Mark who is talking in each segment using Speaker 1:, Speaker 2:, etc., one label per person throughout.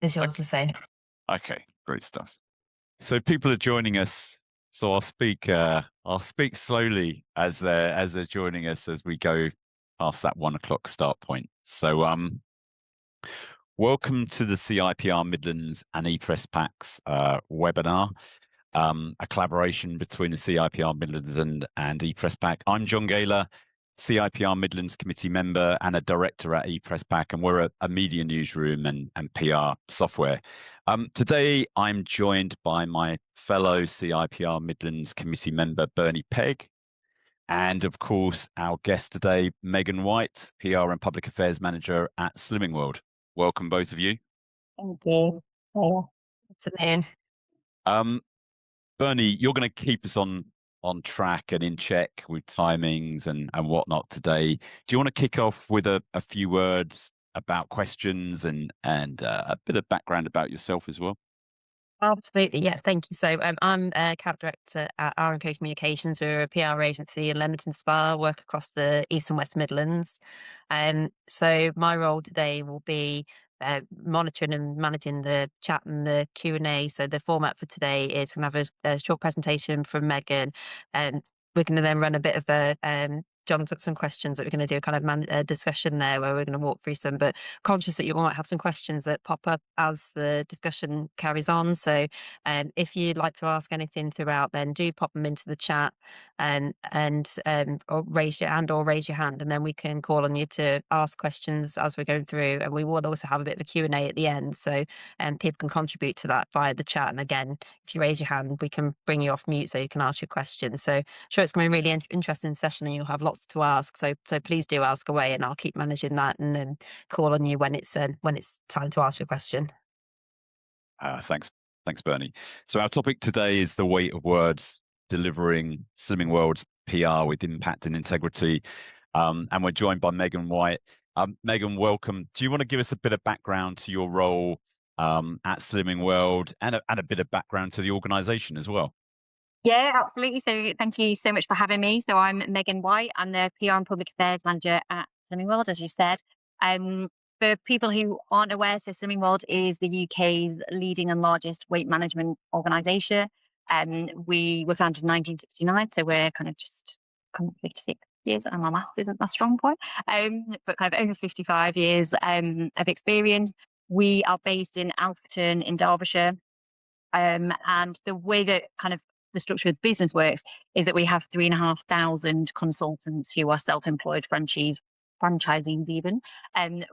Speaker 1: Is yours
Speaker 2: Okay,
Speaker 1: the same?
Speaker 2: okay, great stuff. So people are joining us. So I'll speak slowly as they're joining us as we go past that 1 o'clock start point. So welcome to the CIPR Midlands and ePress Packs webinar, a collaboration between the CIPR Midlands and ePress Pack. I'm John Gaylor, CIPR Midlands committee member and a director at ePress Pack, and we're a media newsroom and PR software. Today, I'm joined by my fellow CIPR Midlands committee member, Bernie Pegg, and of course, our guest today, Megan White, PR and Public Affairs Manager at Slimming World. Welcome, both of you.
Speaker 3: Thank you. Yeah.
Speaker 1: Afternoon.
Speaker 2: Bernie, you're going to keep us on track and in check with timings and whatnot today. Do you want to kick off with a few words about questions and a bit of background about yourself as well?
Speaker 1: Absolutely, yeah, thank you. So I'm a CAB director at R&Co Communications. We're a PR agency in Leamington Spa, work across the East and West Midlands. So my role today will be monitoring and managing the chat and the Q&A. So the format for today is going to have a short presentation from Megan, and we're going to then run a bit of a John took some questions that we're going to do a kind of discussion there where we're going to walk through some, but conscious that you might have some questions that pop up as the discussion carries on. So if you'd like to ask anything throughout, then do pop them into the chat and or raise your hand, and then we can call on you to ask questions as we're going through. And we will also have a bit of a Q&A at the end, so people can contribute to that via the chat. And again, if you raise your hand, we can bring you off mute so you can ask your question. So sure, it's going to be a really interesting session, and you'll have lots to ask. So please do ask away, and I'll keep managing that and then call on you when it's time to ask your question.
Speaker 2: Thanks, Bernie. So our topic today is the weight of words, delivering Slimming World's PR with impact and integrity. And we're joined by Megan White. Megan, welcome. Do you want to give us a bit of background to your role at Slimming World and a bit of background to the organisation as well?
Speaker 3: Yeah, absolutely. So thank you so much for having me. So I'm Megan White. I'm the PR and Public Affairs Manager at Slimming World, as you said. For people who aren't aware, so Slimming World is the UK's leading and largest weight management organisation. We were founded in 1969, so we're kind of just come 56 years, and my maths isn't my strong point, but kind of over 55 years of experience. We are based in Alfreton in Derbyshire. And the way that kind of the structure of the business works is that we have 3,500 consultants who are self-employed franchisees even,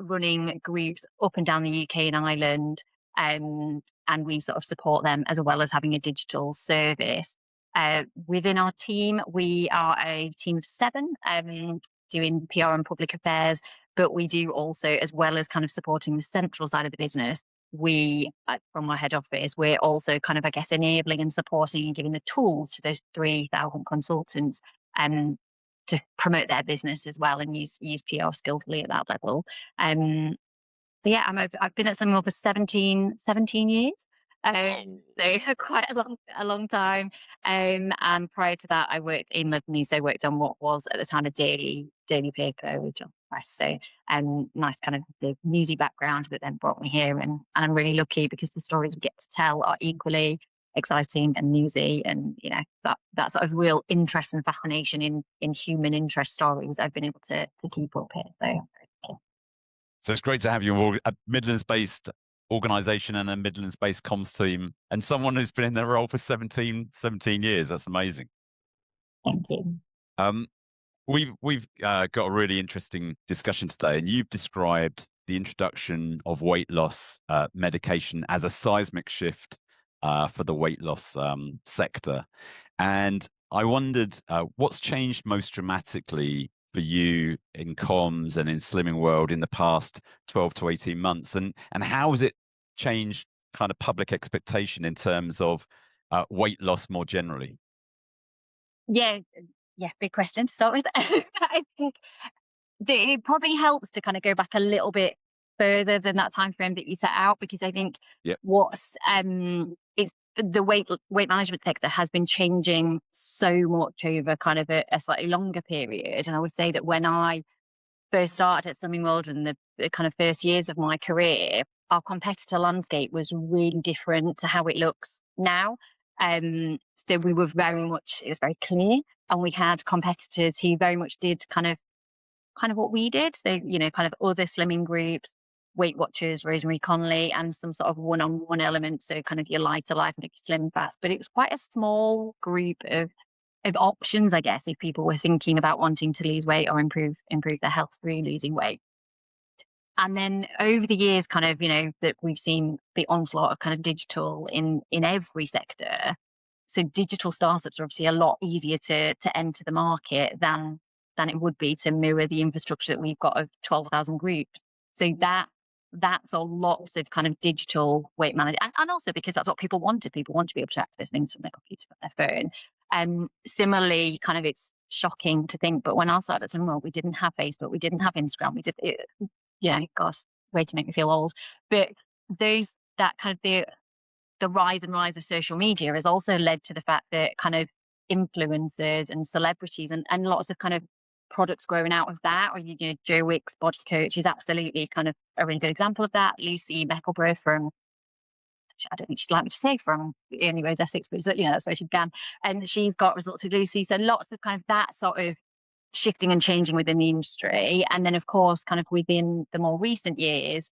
Speaker 3: running groups up and down the UK and Ireland. And we sort of support them as well as having a digital service. Within our team, we are a team of 7 doing PR and public affairs, but we do also, as well as kind of supporting the central side of the business, we, from our head office, we're also kind of, I guess, enabling and supporting and giving the tools to those 3,000 consultants to promote their business as well and use PR skillfully at that level. So yeah, I've been at Slimming World for 17 years. So quite a long time. And prior to that, I worked in London, so I worked on what was at the time a daily paper with John Press. So nice kind of the newsy background that then brought me here, and I'm really lucky because the stories we get to tell are equally exciting and newsy, and you know that sort of real interest and fascination in human interest stories I've been able to keep up here.
Speaker 2: So it's great to have you, a Midlands-based organisation and a Midlands-based comms team, and someone who's been in their role for 17 years. That's amazing.
Speaker 3: Thank you.
Speaker 2: We've got a really interesting discussion today, and you've described the introduction of weight loss medication as a seismic shift for the weight loss sector. And I wondered what's changed most dramatically for you in comms and in Slimming World in the past 12 to 18 months, and how has it changed kind of public expectation in terms of weight loss more generally?
Speaker 3: Yeah, big question to start with. I think it probably helps to kind of go back a little bit further than that time frame that you set out, because I think what's it's the weight management sector has been changing so much over kind of a slightly longer period. And I would say that when I first started at Slimming World in the kind of first years of my career, our competitor landscape was really different to how it looks now. So we were very much, it was very clear, and we had competitors who very much did kind of what we did. So, kind of other slimming groups, Weight Watchers, Rosemary Conley, and some sort of one-on-one element. So kind of your lighter life and your slim fast. But it was quite a small group of options, I guess, if people were thinking about wanting to lose weight or improve their health through losing weight. And then over the years, kind of, that we've seen the onslaught of kind of digital in every sector. So digital startups are obviously a lot easier to enter the market than it would be to mirror the infrastructure that we've got of 12,000 groups. So that's a lots of kind of digital weight management, and also because that's what people wanted. People want to be able to access things from their computer, from their phone. Similarly, kind of it's shocking to think, but when I started at Slimming World, we didn't have Facebook, we didn't have Instagram, we did it. Gosh, way to make me feel old. But that kind of the rise of social media has also led to the fact that kind of influencers and celebrities and lots of kind of products growing out of that. Or Jo Wicks Body Coach is absolutely kind of a really good example of that. Lucy Meckelborough from, I don't think she'd like me to say from anyways Essex, but that's where she began. And she's got Results with Lucy. So lots of kind of that sort of shifting and changing within the industry. And then of course, kind of within the more recent years,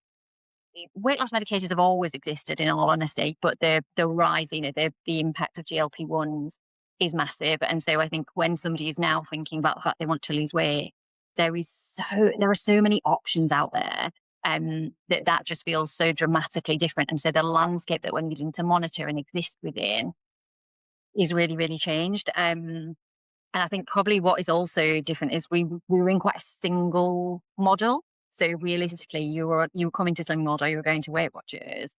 Speaker 3: weight loss medications have always existed, in all honesty, but the rise, the impact of GLP-1s is massive. And so I think when somebody is now thinking about the fact they want to lose weight, there are so many options out there, that just feels so dramatically different. And so the landscape that we're needing to monitor and exist within is really, really changed. And I think probably what is also different is we were in quite a single model. So realistically, you were coming to Slimming World or you were going to Weight Watchers.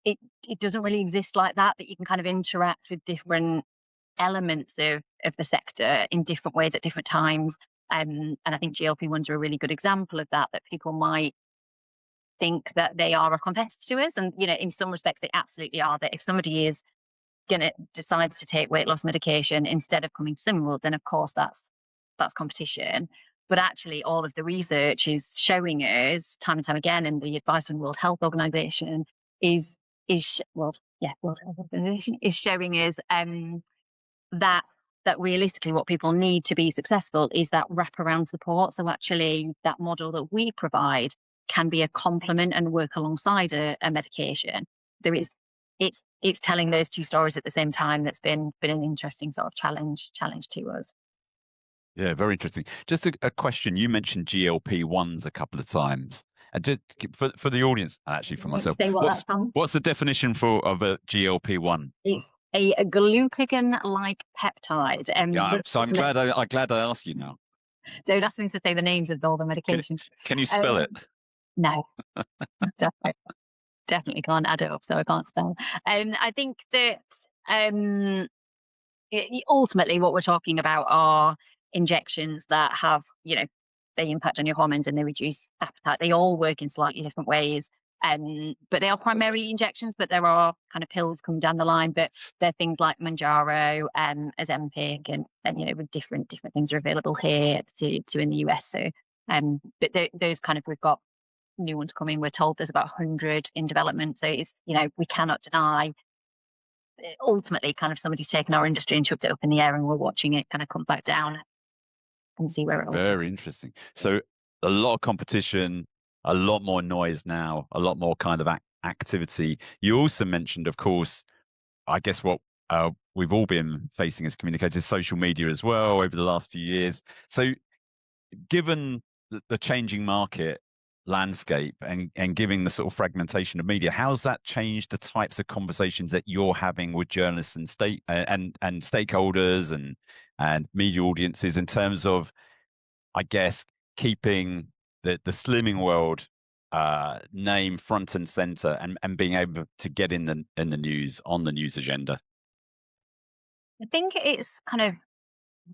Speaker 3: It doesn't really exist like that you can kind of interact with different elements of the sector in different ways at different times. And I think GLP-1s are a really good example of that people might think that they are a competitor to us. And, in some respects, they absolutely are. That if somebody is decides to take weight loss medication instead of coming to Slimming World, then of course that's competition. But actually, all of the research is showing us time and time again, and the advice from World Health Organization World Health Organization is showing us that realistically, what people need to be successful is that wraparound support. So actually, that model that we provide can be a complement and work alongside a medication. It's telling those two stories at the same time. That's been an interesting sort of challenge to us.
Speaker 2: Yeah, very interesting. Just a question. You mentioned GLP-1s a couple of times. And just for the audience, and actually for myself, what's the definition of a GLP-1?
Speaker 3: It's a glucagon-like peptide.
Speaker 2: So I'm glad I asked you now.
Speaker 3: Don't ask me to say the names of all the medications.
Speaker 2: Can you spell it?
Speaker 3: No, definitely can't add it up, so I can't spell. I think that ultimately what we're talking about are injections that have, they impact on your hormones and they reduce appetite. They all work in slightly different ways. But they are primary injections, but there are kind of pills coming down the line. But they're things like Mounjaro, Ozempic, and with different things are available here to in the US. So, but those kind of, we've got new ones coming. We're told there's about 100 in development. So it's, we cannot deny. Ultimately, kind of somebody's taken our industry and chucked it up in the air, and we're watching it kind of come back down and see where it all goes.
Speaker 2: Very interesting. So a lot of competition, a lot more noise now, a lot more kind of activity. You also mentioned, of course, I guess what we've all been facing as communicators, social media as well over the last few years. So given the changing market landscape and giving the sort of fragmentation of media, how's that changed the types of conversations that you're having with journalists and stakeholders and media audiences in terms of, I guess, keeping the Slimming World name front and center and being able to get in the news, on the news agenda?
Speaker 3: I think it's kind of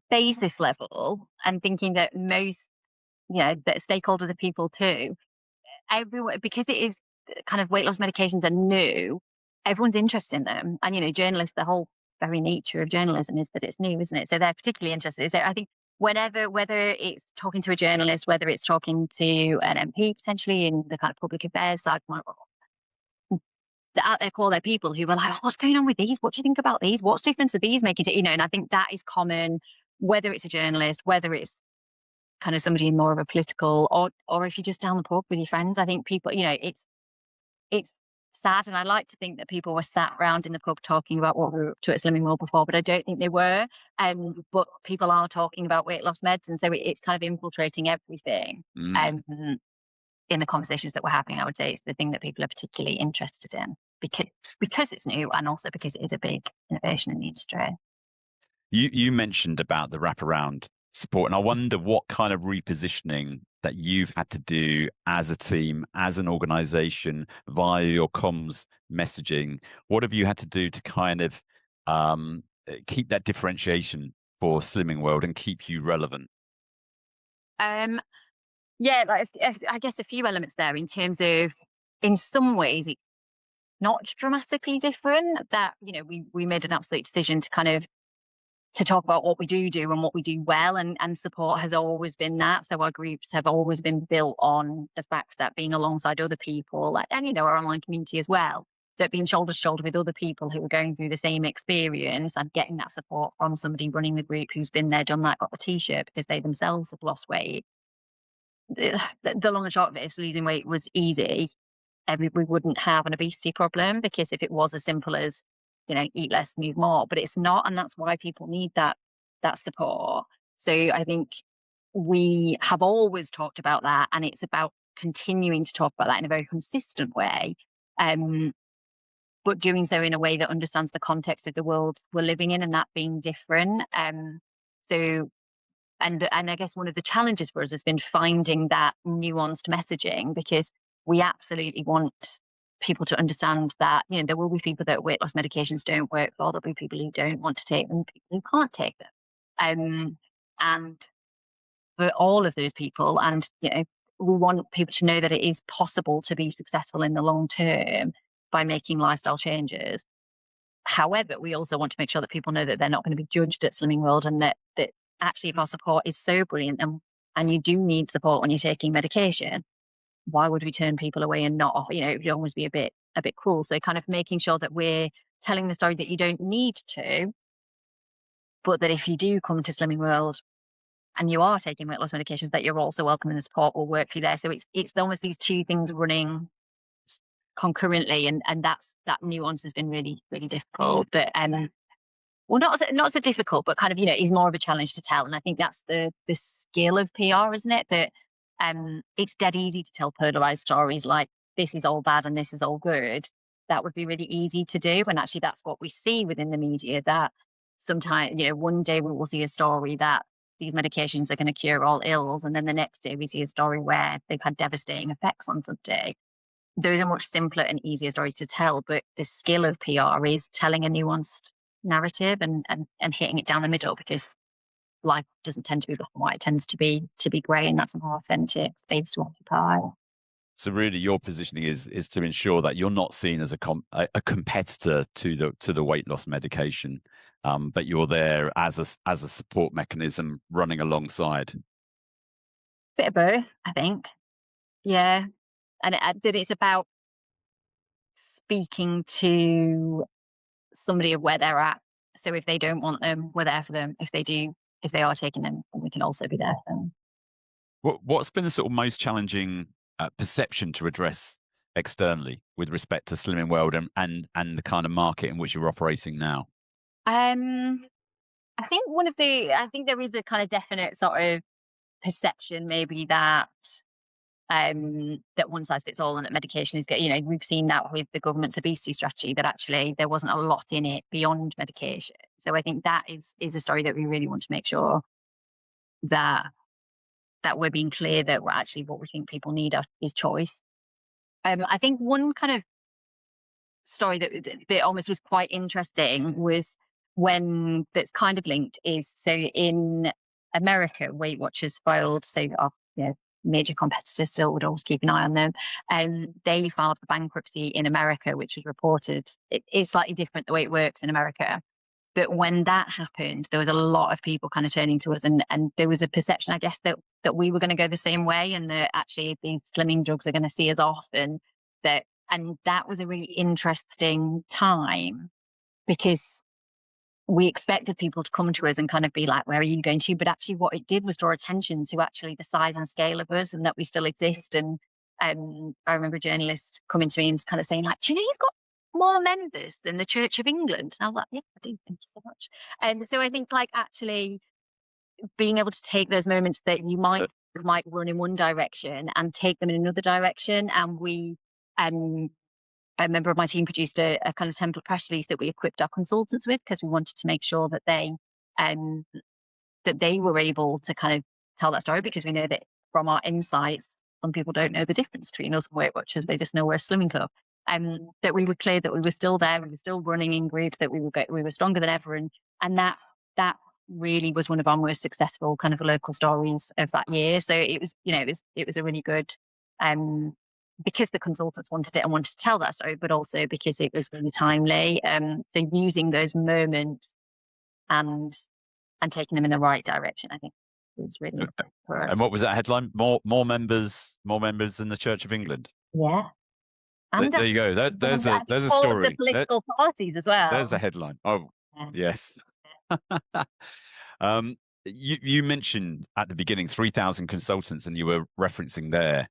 Speaker 3: basis level, and thinking that most, that stakeholders are people too. Everyone, because it is kind of weight loss medications are new, everyone's interested in them. And, journalists, the whole very nature of journalism is that it's new, isn't it? So they're particularly interested. So I think whether it's talking to a journalist, whether it's talking to an MP potentially in the kind of public affairs side of my role, at their core, they're people who were like, oh, what's going on with these? What do you think about these? What's the difference of these making it? And I think that is common, whether it's a journalist, whether it's kind of somebody in more of a political, or if you're just down the pub with your friends. I think people, it's sad, and I like to think that people were sat around in the pub talking about what we were up to at Slimming World before, but I don't think they were. But people are talking about weight loss meds, and so it's kind of infiltrating everything. In the conversations that we're having, I would say it's the thing that people are particularly interested in because it's new, and also because it is a big innovation in the industry.
Speaker 2: You mentioned about the wraparound support, and I wonder what kind of repositioning that you've had to do as a team, as an organization, via your comms messaging. What have you had to do to kind of keep that differentiation for Slimming World and keep you relevant?
Speaker 3: Yeah, I guess a few elements there in terms of, in some ways, it's not dramatically different. That we made an absolute decision to kind of to talk about what we do and what we do well, and support has always been that. So our groups have always been built on the fact that being alongside other people, and our online community as well, that being shoulder to shoulder with other people who are going through the same experience and getting that support from somebody running the group who's been there, done that, got the t-shirt because they themselves have lost weight. The long and short of it, if losing weight was easy, we wouldn't have an obesity problem, because if it was as simple as eat less, move more, but it's not, and that's why people need that support. So I think we have always talked about that, and it's about continuing to talk about that in a very consistent way, but doing so in a way that understands the context of the world we're living in, and that being different. So and I guess one of the challenges for us has been finding that nuanced messaging, because we absolutely want people to understand that there will be people that weight loss medications don't work for. There'll be people who don't want to take them, people who can't take them, and for all of those people, and we want people to know that it is possible to be successful in the long term by making lifestyle changes. However, we also want to make sure that people know that they're not going to be judged at Slimming World, and that actually, if our support is so brilliant, and you do need support when you're taking medication, why would we turn people away and not? It would always be a bit cruel. So kind of making sure that we're telling the story that you don't need to, but that if you do come to Slimming World and you are taking weight loss medications, that you're also welcome, and the support will work for you there. So it's almost these two things running concurrently, and that nuance has been really, really difficult. But well, not so difficult, but kind of is more of a challenge to tell. And I think that's the skill of PR, isn't it? That it's dead easy to tell polarized stories like this is all bad and this is all good. That would be really easy to do, and actually that's what we see within the media, that sometimes one day we will see a story that these medications are going to cure all ills, and then the next day we see a story where they've had devastating effects on somebody. Those are much simpler and easier stories to tell, but the skill of PR is telling a nuanced narrative and hitting it down the middle, because life doesn't tend to be black and white. It tends to be grey, and that's a more authentic space to occupy. So
Speaker 2: really, your positioning is to ensure that you're not seen as a competitor to the weight loss medication, but you're there as a support mechanism running alongside.
Speaker 3: Bit of both, I think. Yeah, and it's about speaking to somebody of where they're at. So if they don't want them, we're there for them. If they are taking them, then we can also be there for them.
Speaker 2: What's been the sort of most challenging perception to address externally with respect to Slimming World and the kind of market in which you're operating now?
Speaker 3: I think I think there is a kind of definite sort of perception maybe that that one size fits all, and that medication is good. We've seen that with the government's obesity strategy, that actually there wasn't a lot in it beyond medication. So I think that is a story that we really want to make sure that we're being clear that we're actually, what we think people need is choice. I think one kind of story that almost was quite interesting was that's kind of linked is, so in America, Weight Watchers filed, so our major competitors still would always keep an eye on them, and they filed for bankruptcy in America, which was reported. It's slightly different the way it works in America. But when that happened, there was a lot of people kind of turning to us, and there was a perception, I guess, that we were going to go the same way, and that actually these slimming drugs are going to see us off, and that And that was a really interesting time because we expected people to come to us and kind of be like, where are you going to? But actually what it did was draw attention to actually the size and scale of us and that we still exist. And I remember a journalist coming to me and kind of saying like, do you know you've got more members than the Church of England? And I was like, yeah, I do. Thank you so much. And so I think like actually being able to take those moments that you might run in one direction and take them in another direction. And we, a member of my team produced a kind of template press release that we equipped our consultants with because we wanted to make sure that they were able to kind of tell that story, because we know that from our insights, some people don't know the difference between us and Weight Watchers. They just know we're a slimming club. That we were clear that we were still there, we were still running in groups, that we were stronger than ever, and that really was one of our most successful kind of local stories of that year. So it was, it was a really good, because the consultants wanted it and wanted to tell that story, but also because it was really timely. So using those moments and taking them in the right direction, I think was really important for us.
Speaker 2: And what was that headline? More members than the Church of England.
Speaker 3: Yeah. And
Speaker 2: there you go. There's a
Speaker 3: all
Speaker 2: story.
Speaker 3: of the political parties as well.
Speaker 2: There's a headline. Oh,
Speaker 3: yeah.
Speaker 2: Yes. You mentioned at the beginning 3,000 consultants, and you were referencing there.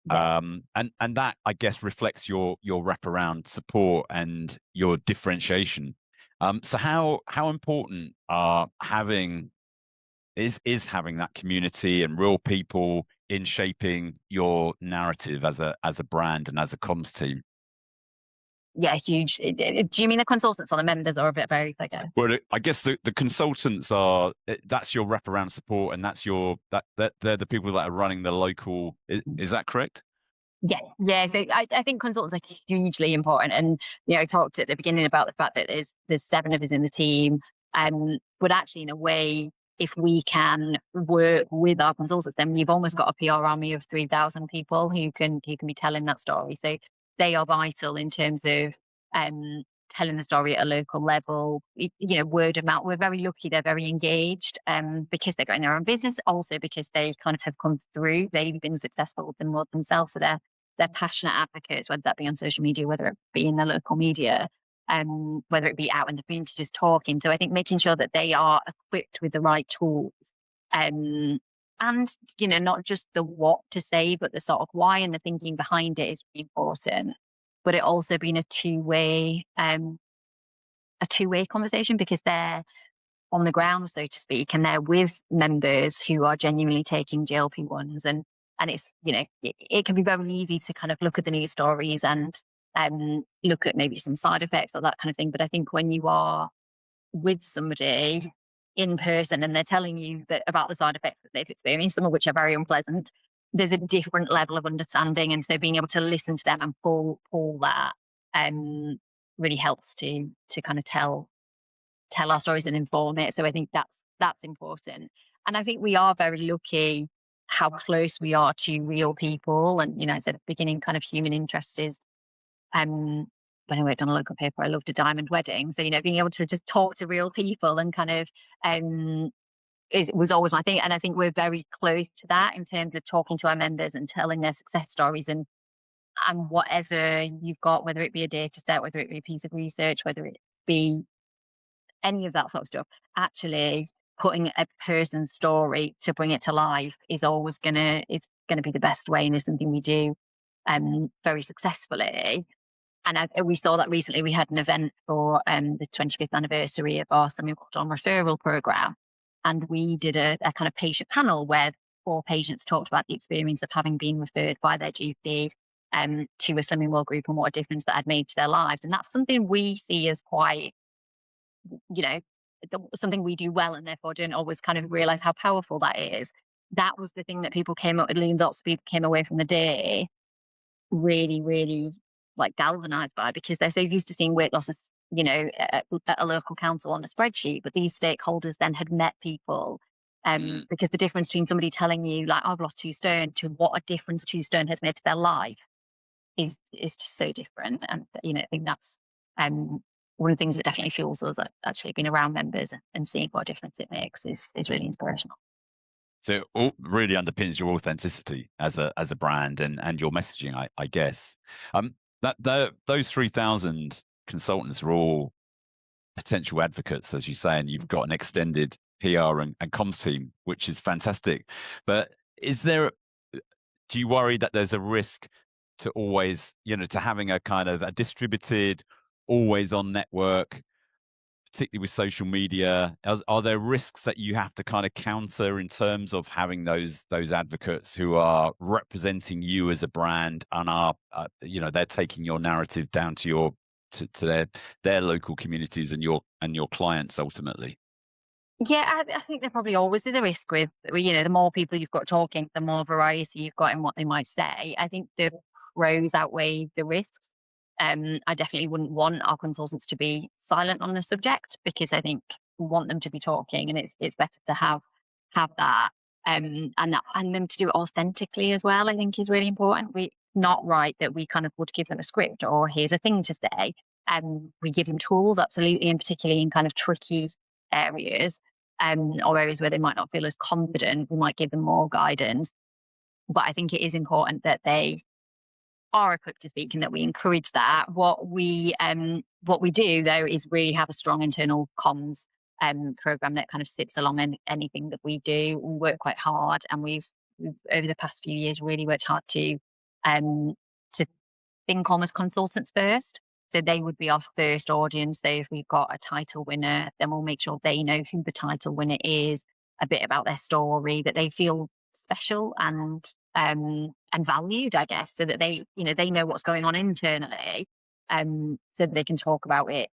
Speaker 3: Yeah.
Speaker 2: And that, I guess, reflects your wraparound support and your differentiation. So how important are having that community and real people in shaping your narrative as a brand and as a comms team?
Speaker 3: Yeah, huge. Do you mean the consultants or the members, or a bit of both, I guess?
Speaker 2: Well, I guess the consultants that's your wraparound support, and that's they're the people that are running the local. Is that correct?
Speaker 3: Yeah. So I think consultants are hugely important, and I talked at the beginning about the fact that there's 7 of us in the team, but actually, in a way, if we can work with our consultants, then you've almost got a PR army of 3,000 people who can be telling that story. So they are vital in terms of telling the story at a local level. Word of mouth. We're very lucky; they're very engaged, because they're growing their own business, also because they kind of have come through. They've been successful themselves, so they're passionate advocates, whether that be on social media, whether it be in the local media, whether it be out in the community just talking. So I think making sure that they are equipped with the right tools, and not just the what to say, but the sort of why and the thinking behind it is really important. But it also being a two-way conversation, because they're on the ground, so to speak, and they're with members who are genuinely taking GLP-1s, and it's it can be very easy to kind of look at the news stories and look at maybe some side effects or that kind of thing. But I think when you are with somebody in person and they're telling you about the side effects that they've experienced, some of which are very unpleasant, there's a different level of understanding, and so being able to listen to them and pull that really helps to kind of tell our stories and inform it. So I think that's important. And I think we are very lucky how close we are to real people. And I said at the beginning, kind of human interest is when I worked on a local paper, I loved a diamond wedding. So being able to just talk to real people and kind of was always my thing. And I think we're very close to that in terms of talking to our members and telling their success stories, and whatever you've got, whether it be a data set, whether it be a piece of research, whether it be any of that sort of stuff, actually putting a person's story to bring it to life is always gonna be the best way, and is something we do very successfully. And we saw that recently. We had an event for the 25th anniversary of our Slimming World referral program, and we did a kind of patient panel where 4 patients talked about the experience of having been referred by their GP to a Slimming World group, and what a difference that had made to their lives. And that's something we see as quite, something we do well, and therefore don't always kind of realize how powerful that is. That was the thing that people came up with. Lots of people came away from the day really, really galvanized by, because they're so used to seeing weight losses, at a local council on a spreadsheet. But these stakeholders then had met people, because the difference between somebody telling you I've lost 2 stone to what a difference 2 stone has made to their life is just so different. And I think that's one of the things that definitely fuels us, actually being around members and seeing what a difference it makes is really inspirational.
Speaker 2: So it all really underpins your authenticity as a brand and your messaging, I guess. those 3,000 consultants are all potential advocates, as you say, and you've got an extended PR and comms team, which is fantastic. But do you worry that there's a risk to always, to having a kind of a distributed, always on network, particularly with social media? Are there risks that you have to kind of counter in terms of having those advocates who are representing you as a brand and are, they're taking your narrative down to their local communities and your clients ultimately?
Speaker 3: Yeah, I think there probably always is a risk with, the more people you've got talking, the more variety you've got in what they might say. I think the pros outweigh the risks. I definitely wouldn't want our consultants to be silent on the subject, because I think we want them to be talking, and it's better to have that, and them to do it authentically as well. I think is really important. We not right that we kind of would give them a script or here's a thing to say, and we give them tools, absolutely, and particularly in kind of tricky areas, or areas where they might not feel as confident, we might give them more guidance. But I think it is important that they are equipped to speak and that we encourage that. What we do though is really have a strong internal comms program that kind of sits along anything that we do. We work quite hard, and we've over the past few years really worked hard to think almost consultants first. So they would be our first audience. So if we've got a title winner, then we'll make sure they know who the title winner is, a bit about their story, that they feel special and valued, I guess, so that they know what's going on internally, so that they can talk about it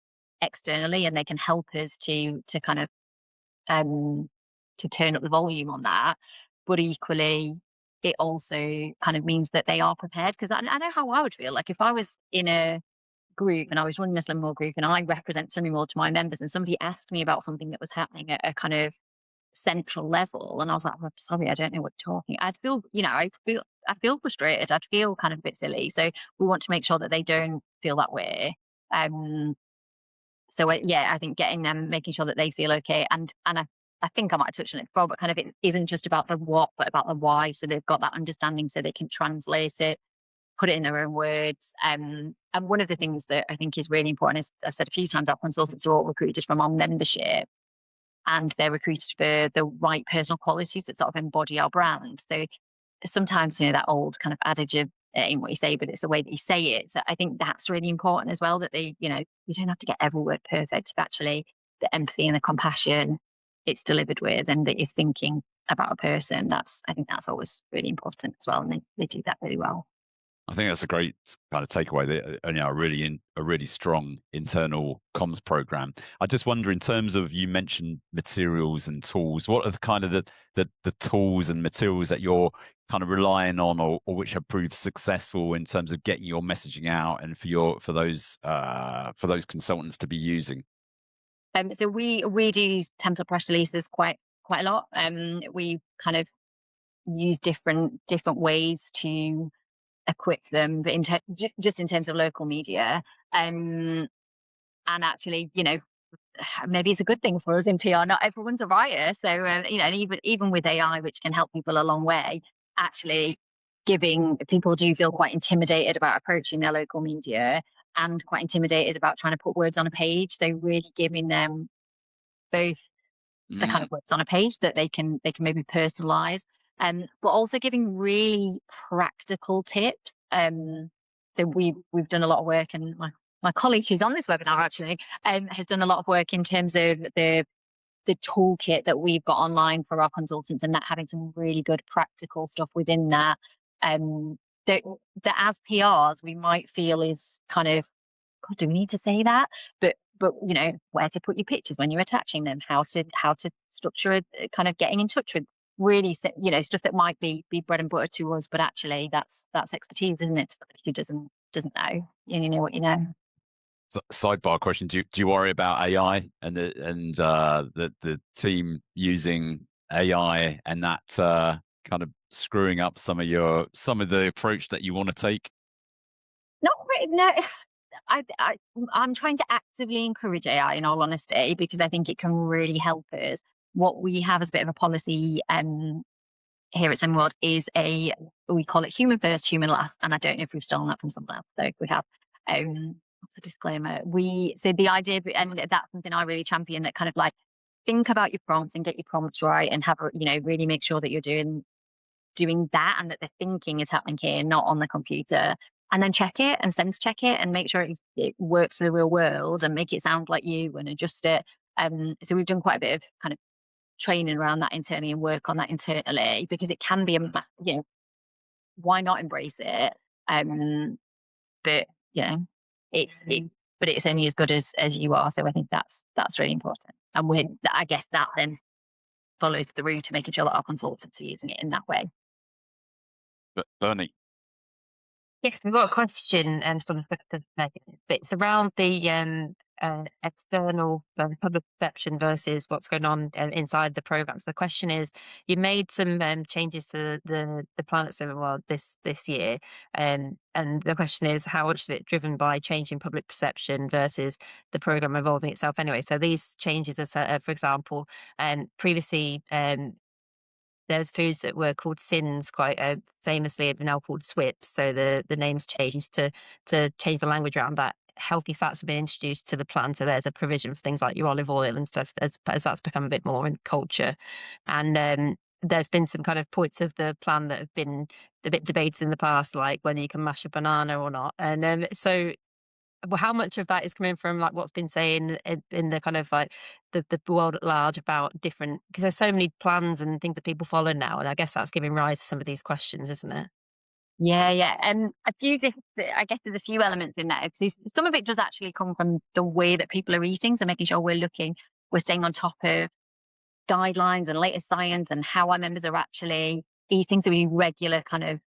Speaker 3: externally, and they can help us to kind of to turn up the volume on that. But equally, it also kind of means that they are prepared, because I know how I would feel like if I was in a group and I was running a Slimming World group and I represent Slimming World to my members, and somebody asked me about something that was happening at a kind of central level, and I was like, I'm sorry, I don't know what you're talking. I'd feel, I feel frustrated. I'd feel kind of a bit silly. So we want to make sure that they don't feel that way. So yeah, I think getting them, making sure that they feel okay, and I think I might have touched on it before, but kind of it isn't just about the what, but about the why. So they've got that understanding, so they can translate it, put it in their own words. And one of the things that I think is really important is, I've said a few times, our consultants are all recruited from our membership, and they're recruited for the right personal qualities that sort of embody our brand. So sometimes, that old kind of adage of ain't what you say, but it's the way that you say it. So I think that's really important as well, that they, you don't have to get every word perfect, if actually the empathy and the compassion it's delivered with, and that you're thinking about a person. I think that's always really important as well. And they do that really well.
Speaker 2: I think that's a great kind of takeaway. A really strong internal comms program. I just wonder, in terms of, you mentioned materials and tools, what are the kind of the tools and materials that you're kind of relying on, or which have proved successful in terms of getting your messaging out, and for those consultants to be using?
Speaker 3: So we do use template press releases quite a lot. We kind of use different ways to equip them, but just in terms of local media, and actually, maybe it's a good thing for us in PR. Not everyone's a writer, so and even with AI, which can help people a long way, actually people do feel quite intimidated about approaching their local media, and quite intimidated about trying to put words on a page. So really giving them both the kind of words on a page that they can maybe personalize, but also giving really practical tips. So we've done a lot of work, and my colleague who's on this webinar actually has done a lot of work in terms of the toolkit that we've got online for our consultants, and that having some really good practical stuff within that. That as PRs we might feel is kind of, God, do we need to say that? But where to put your pictures when you're attaching them, how to structure it, kind of getting in touch with really, stuff that might be bread and butter to us, but actually that's expertise, isn't it? Somebody who doesn't know, you know what you know.
Speaker 2: Sidebar question: Do you worry about AI and the team using AI, and that kind of screwing up some of the approach that you want to take?
Speaker 3: Not really, no. I'm trying to actively encourage AI, in all honesty, because I think it can really help us. What we have as a bit of a policy here at Summerworld is we call it human first, human last. And I don't know if we've stolen that from someone else. So if we have, what's the disclaimer? So the idea, and that's something I really champion, that kind of like think about your prompts and get your prompts right, and have, really make sure that you're doing that, and that the thinking is happening here, not on the computer. And then check it and sense check it and make sure it works for the real world, and make it sound like you, and adjust it. So we've done quite a bit of kind of training around that internally and work on that internally, because it can be why not embrace it? But but it's only as good as you are. So I think that's really important. And I guess that then follows through to making sure that our consultants are using it in that way.
Speaker 2: But Bernie.
Speaker 1: Yes, we've got a question sort of but it's around the external public perception versus what's going on inside the program. So the question is, you made some changes to the Planet Summerworld this year, and the question is, how much of it driven by changing public perception versus the program evolving itself anyway? So these changes are, for example, previously there's foods that were called sins quite famously, are now called SWIPs. So the name's changed to change the language around that. Healthy fats have been introduced to the plan, so there's a provision for things like your olive oil and stuff as that's become a bit more in culture. And there's been some kind of points of the plan that have been a bit debated in the past, like whether you can mash a banana or not. And so how much of that is coming from like what's been saying in the kind of like the world at large about different, because there's so many plans and things that people follow now, and I guess that's giving rise to some of these questions, isn't it?
Speaker 3: Yeah. And I guess there's a few elements in there. So some of it does actually come from the way that people are eating. So making sure we're staying on top of guidelines and latest science and how our members are actually eating. So we regular kind of,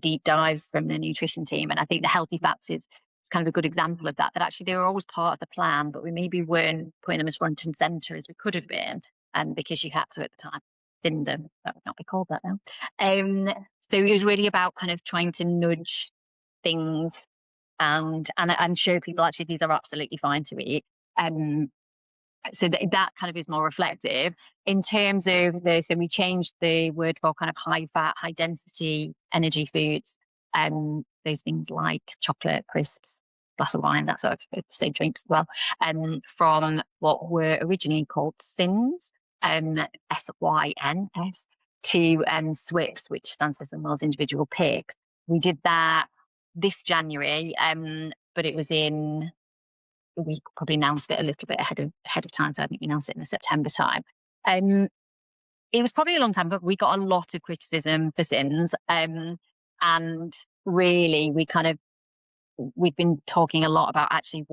Speaker 3: deep dives from the nutrition team. And I think the healthy fats is kind of a good example of that actually they were always part of the plan, but we maybe weren't putting them as front and center as we could have been. Because you had to at the time. Didn't them. That would not be called that now. So it was really about kind of trying to nudge things and show people actually these are absolutely fine to eat. So that kind of is more reflective in terms of so we changed the word for kind of high fat, high density energy foods. Those things like chocolate, crisps, glass of wine, that sort of same drinks as well. From what were originally called SYNS, SYNS, to SWIPs, which stands for Summerworld's Individual Picks. We did that this January, but it was we probably announced it a little bit ahead of time. So I think we announced it in the September time. It was probably a long time, but we got a lot of criticism for SYNS. And really we've been talking a lot about actually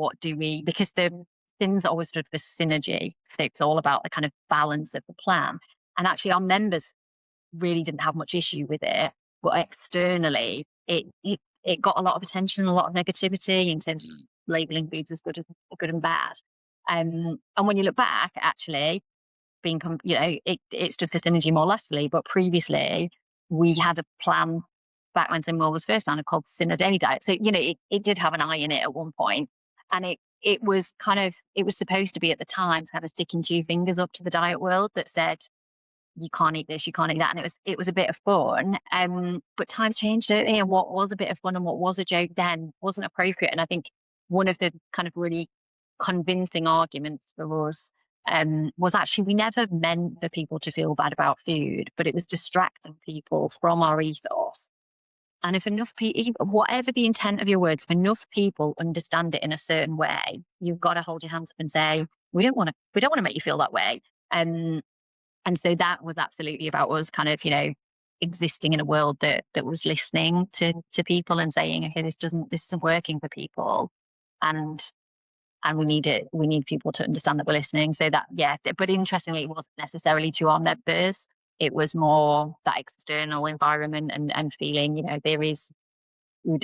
Speaker 3: because the SYNS always stood for synergy. So it's all about the kind of balance of the plan. And actually our members really didn't have much issue with it, but externally it got a lot of attention, a lot of negativity in terms of labeling foods as good and bad. And when you look back, actually, it stood for synergy more latterly, but previously we had a plan back when Summerworld was first founded called Syn a Day Diet. So it did have an eye in it at one point, and it was supposed to be at the time kind of sticking two fingers up to the diet world that said you can't eat this, you can't eat that. And it was a bit of fun. But times changed, don't they? And what was a bit of fun and what was a joke then wasn't appropriate. And I think one of the kind of really convincing arguments for us was actually we never meant for people to feel bad about food, but it was distracting people from our ethos. And if enough people, whatever the intent of your words, if enough people understand it in a certain way, you've got to hold your hands up and say, we don't want to make you feel that way. And so that was absolutely about us kind of, existing in a world that was listening to people and saying, okay, this isn't working for people. And we need people to understand that we're listening. So that, yeah, but interestingly, it wasn't necessarily to our members. It was more that external environment and feeling, I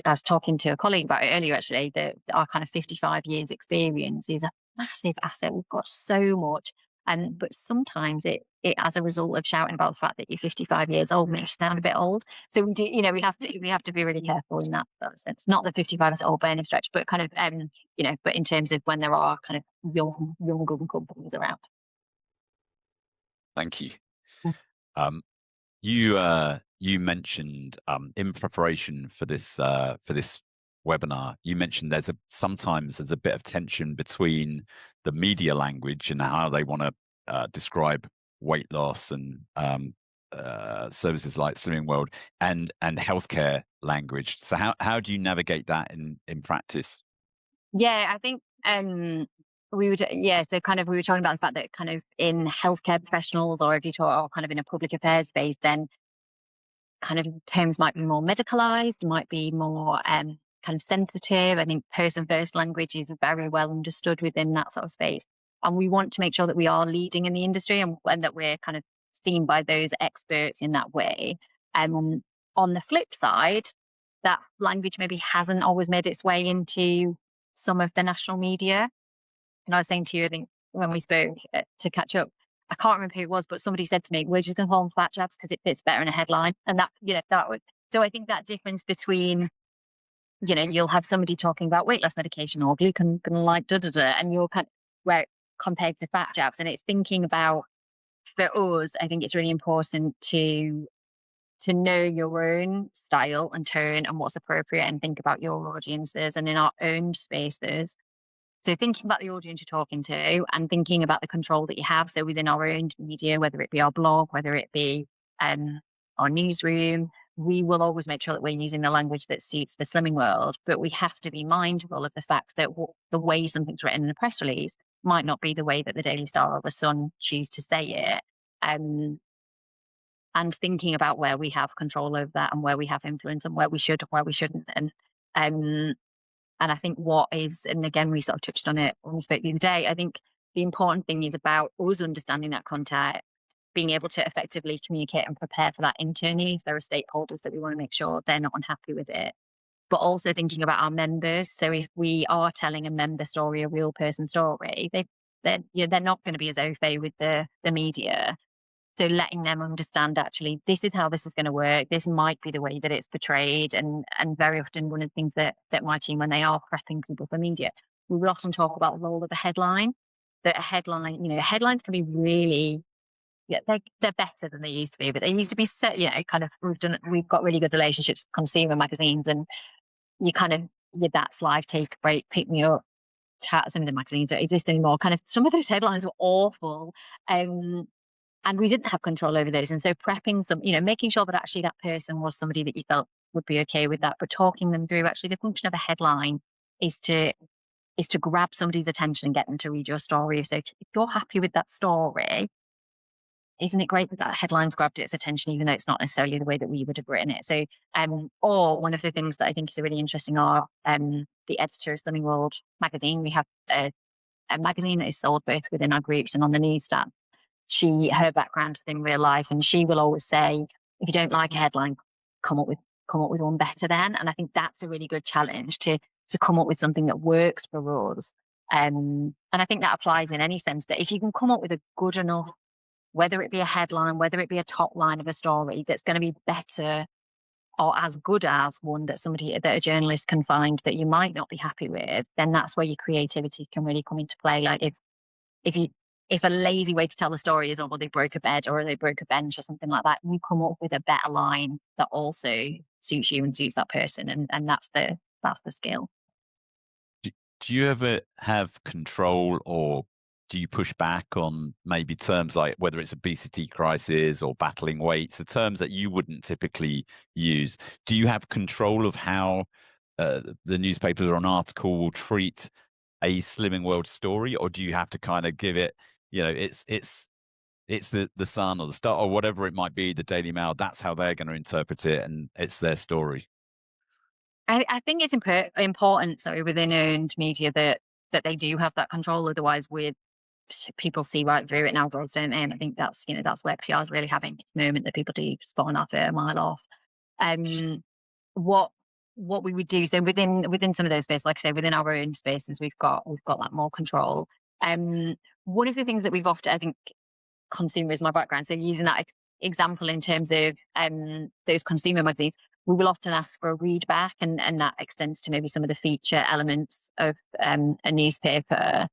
Speaker 3: was talking to a colleague about it earlier, actually, that our kind of 55 years experience is a massive asset. We've got so much. But sometimes it as a result of shouting about the fact that you're 55 years old makes you sound a bit old. So we do, we have to be really careful in that sense. Not that 55 is old by any stretch, but kind of, but in terms of when there are kind of young companies around.
Speaker 2: Thank you. You mentioned in preparation for this webinar, you mentioned sometimes there's a bit of tension between the media language and how they want to describe weight loss and services like Slimming World and healthcare language. So how do you navigate that in practice?
Speaker 3: Yeah, I think we would so kind of we were talking about the fact that kind of in healthcare professionals, or if you talk or kind of in a public affairs space, then kind of terms might be more medicalized, might be more kind of sensitive. I think person first language is very well understood within that sort of space. And we want to make sure that we are leading in the industry, and that we're kind of seen by those experts in that way. On the flip side, that language maybe hasn't always made its way into some of the national media. And I was saying to you, I think when we spoke to catch up, I can't remember who it was, but somebody said to me, "We're just going to call them fat jabs because it fits better in a headline." And that, that would. So I think that difference between, you'll have somebody talking about weight loss medication or gluten like and you're kind of where compared to fat jabs, and it's thinking about, for us, I think it's really important to know your own style and tone and what's appropriate, and think about your audiences and in our own spaces. So thinking about the audience you're talking to and thinking about the control that you have. So within our own media, whether it be our blog, whether it be our newsroom, we will always make sure that we're using the language that suits the Slimming World. But we have to be mindful of the fact that the way something's written in a press release might not be the way that the Daily Star or the Sun choose to say it. And thinking about where we have control over that and where we have influence and where we should and where we shouldn't. And I think and again, we sort of touched on it when we spoke the other day, I think the important thing is about us understanding that context, being able to effectively communicate and prepare for that internally if there are stakeholders that we want to make sure they're not unhappy with it. But also thinking about our members. So if we are telling a member story, a real person story, they're not going to be as au fait with the media. So letting them understand, actually, this is how this is going to work. This might be the way that it's portrayed. And very often one of the things that my team, when they are prepping people for media, we will often talk about the role of a headline. That a headline, headlines can be really, they're better than they used to be, but they used to be set, kind of, we've got really good relationships with consumer magazines, and you kind of, that's live, take a break, pick me up. Some of the magazines don't exist anymore. Kind of some of those headlines were awful. And we didn't have control over those. And so prepping making sure that actually that person was somebody that you felt would be okay with that, but talking them through, actually the function of a headline is to grab somebody's attention and get them to read your story. So if you're happy with that story, isn't it great that headline's grabbed its attention, even though it's not necessarily the way that we would have written it? So, or one of the things that I think is really interesting are the editor of Slimming World magazine. We have a magazine that is sold both within our groups and on the newsstand. Her background is in real life, and she will always say, if you don't like a headline, come up with one better then. And I think that's a really good challenge to come up with something that works for us. And I think that applies in any sense, that if you can come up with a good enough, whether it be a headline, whether it be a top line of a story that's going to be better or as good as one that a journalist can find that you might not be happy with, then that's where your creativity can really come into play. Like if a lazy way to tell the story is, they broke a bed or they broke a bench or something like that, you come up with a better line that also suits you and suits that person, and that's the skill.
Speaker 2: Do you ever have control, or do you push back on maybe terms like whether it's obesity crisis or battling weights, the terms that you wouldn't typically use? Do you have control of how the newspaper or an article will treat a Slimming World story, or do you have to kind of give it, it's the Sun or the Star or whatever it might be, the Daily Mail, that's how they're going to interpret it and it's their story?
Speaker 3: I think it's important, within earned media that they do have that control. Otherwise, people see right through it now, don't they? And I think that's where PR is really having its moment, that people do spot an advert a mile off. What we would do, so within some of those spaces, like I say, within our own spaces, we've got that more control. One of the things that we've often, I think, consumer is my background, so using that example in terms of those consumer magazines, we will often ask for a read back, and that extends to maybe some of the feature elements of a newspaper.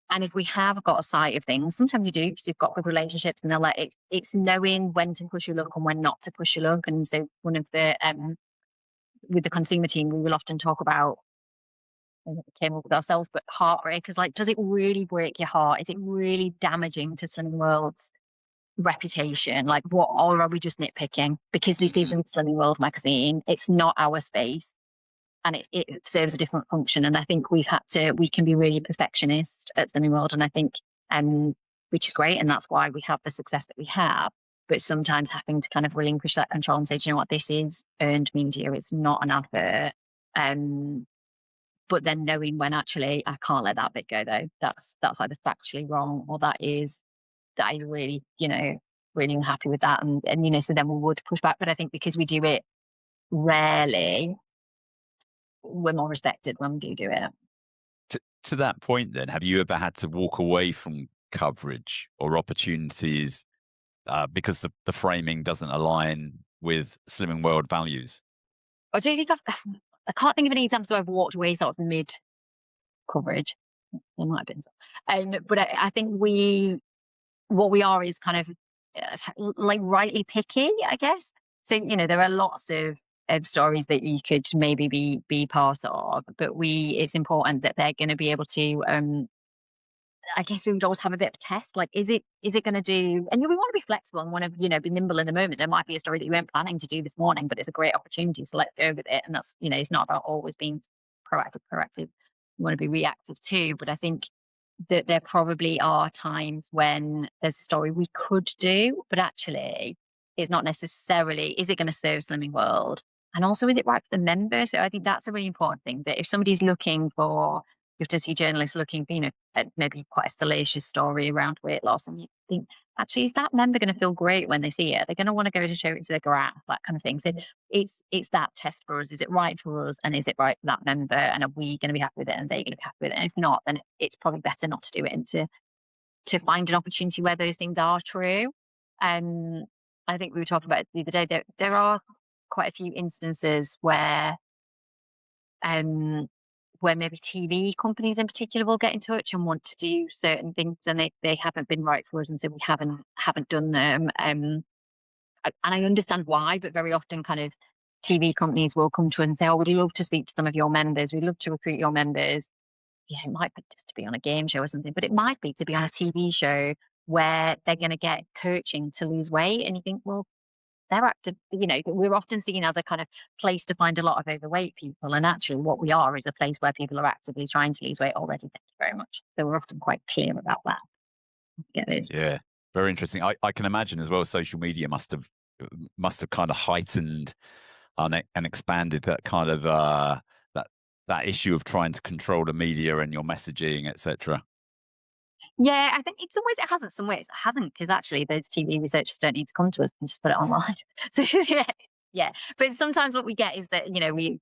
Speaker 3: And if we have got a sight of things, sometimes you do because you've got good relationships, and they're like, it's knowing when to push your luck and when not to push your luck. And so one of the with the consumer team, we will often talk about, and it came up with ourselves, but heartbreak. Because like, does it really break your heart? Is it really damaging to Slimming World's reputation? Like, what, or are we just nitpicking? Because this isn't Slimming World magazine. It's not our space, and it serves a different function. And I think we can be really perfectionist at Slimming World, and I think, which is great, and that's why we have the success that we have. But sometimes having to kind of relinquish that control and say, do you know what, this is earned media, it's not an advert. But then knowing when actually I can't let that bit go, though. That's either factually wrong, or that is really, really unhappy with that. And so then we would push back. But I think because we do it rarely, we're more respected when we do it.
Speaker 2: To that point, then, have you ever had to walk away from coverage or opportunities because the framing doesn't align with Slimming World values?
Speaker 3: I don't think I can't think of any examples where I've walked away sort of mid coverage. There might have been some. But I think what we are is kind of like rightly picky, I guess. So, there are lots of stories that you could maybe be part of, but it's important that they're going to be able to, I guess we would always have a bit of a test. Like, is it going to do, and we want to be flexible and want to, be nimble in the moment. There might be a story that you weren't planning to do this morning, but it's a great opportunity, so let's go with it. And that's, it's not about always being proactive. You want to be reactive too. But I think that there probably are times when there's a story we could do, but actually it's not necessarily, is it going to serve Slimming World? And also, is it right for the member? So I think that's a really important thing, that if somebody's looking for, you have to see journalists looking for, at maybe quite a salacious story around weight loss, and you think, actually, is that member going to feel great when they see it? They're going to want to go to show it to their graph, that kind of thing. So it's that test for us. Is it right for us? And is it right for that member? And are we going to be happy with it? And they going to be happy with it? And if not, then it's probably better not to do it, and to find an opportunity where those things are true. I think we were talking about it the other day. There are quite a few instances where maybe TV companies in particular will get in touch and want to do certain things, and they haven't been right for us, and so we haven't done them. And I understand why, but very often kind of TV companies will come to us and say, oh, we'd love to speak to some of your members. We'd love to recruit your members. Yeah, it might be just to be on a game show or something, but it might be to be on a TV show where they're going to get coaching to lose weight. And you think, well, they're active, we're often seen as a kind of place to find a lot of overweight people. And actually what we are is a place where people are actively trying to lose weight already. Thank you very much. So we're often quite clear about that.
Speaker 2: Yeah, very interesting. I can imagine as well, social media must have kind of heightened and expanded that kind of that issue of trying to control the media and your messaging, etc.
Speaker 3: Yeah, I think in some ways it hasn't. Some ways it hasn't, because actually those TV researchers don't need to come to us and just put it online. So yeah. But sometimes what we get is that we've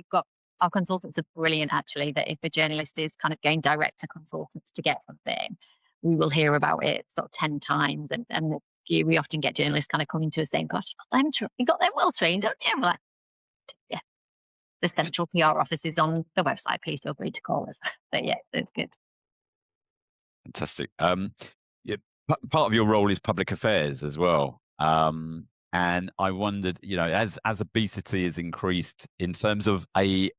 Speaker 3: got our consultants are brilliant, actually. That if a journalist is kind of going direct to consultants to get something, we will hear about it sort of 10 times, and we often get journalists kind of coming to us saying, "Gosh, you got them well trained, don't you?" And we're like, yeah. The central PR office is on the website. Please feel free to call us. So yeah, it's good.
Speaker 2: Fantastic. Yeah, part of your role is public affairs as well. And I wondered, as obesity has increased in terms of a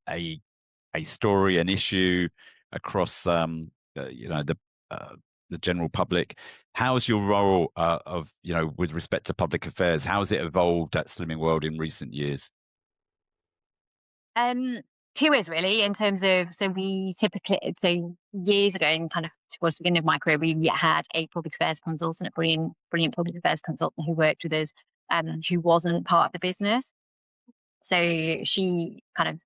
Speaker 2: story, an issue across, the general public, how's your role of with respect to public affairs? How has it evolved at Slimming World in recent years?
Speaker 3: 2 ways really, in terms of, so we typically, so years ago, and kind of towards the beginning of my career, we had a public affairs consultant, a brilliant public affairs consultant who worked with us, who wasn't part of the business. So she kind of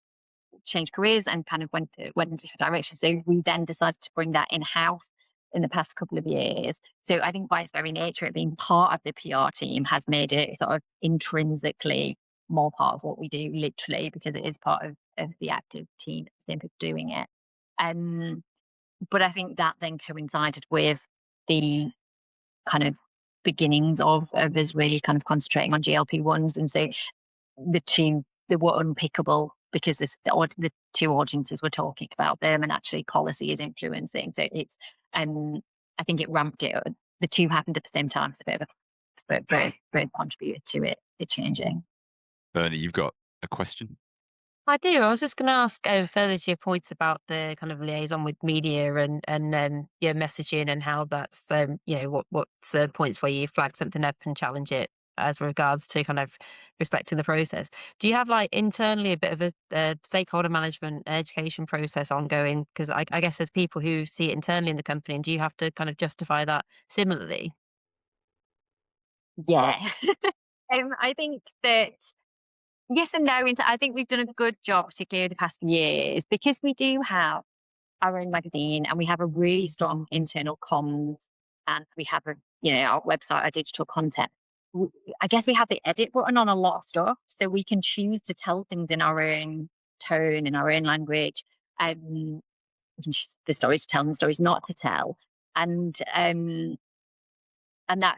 Speaker 3: changed careers and kind of went in a different direction. So we then decided to bring that in-house in the past couple of years. So I think by its very nature, it being part of the PR team has made it sort of intrinsically more part of what we do, literally, because it is part of the active team, the same people doing it. But I think that then coincided with the kind of beginnings of us really kind of concentrating on GLP-1s, and so the two, they were unpickable, because the two audiences were talking about them, and actually policy is influencing. So it's I think it ramped it up. The two happened at the same time. It's a bit of a both contributed to it changing.
Speaker 2: Bernie, you've got a question?
Speaker 1: I do. I was just going to ask further to your points about the kind of liaison with media and your messaging and how that's what's the points where you flag something up and challenge it as regards to kind of respecting the process. Do you have like internally a bit of a stakeholder management and education process ongoing? Because I guess there's people who see it internally in the company, and do you have to kind of justify that similarly?
Speaker 3: Yeah. I think that yes and no. I think we've done a good job, particularly over the past few years, because we do have our own magazine and we have a really strong internal comms, and we have our website, our digital content. I guess we have the edit button on a lot of stuff, so we can choose to tell things in our own tone, in our own language. We can choose the stories to tell and the stories not to tell, and that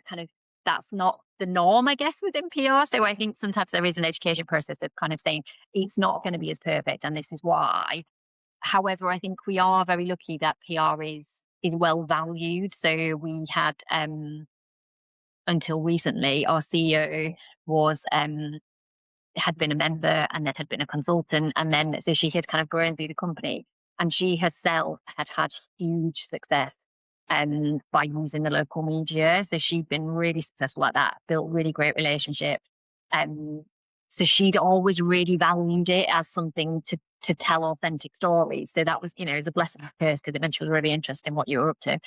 Speaker 3: kind of, that's not the norm, I guess, within PR. So I think sometimes there is an education process of kind of saying it's not going to be as perfect, and this is why. However, I think we are very lucky that PR is well valued. So we had until recently, our CEO was had been a member and then had been a consultant, and then so she had kind of grown through the company, and she herself had huge success by using the local media. So she'd been really successful at that, built really great relationships. So she'd always really valued it as something to tell authentic stories. So that was, it was a blessing and a curse, because it meant she was really interested in what you were up to.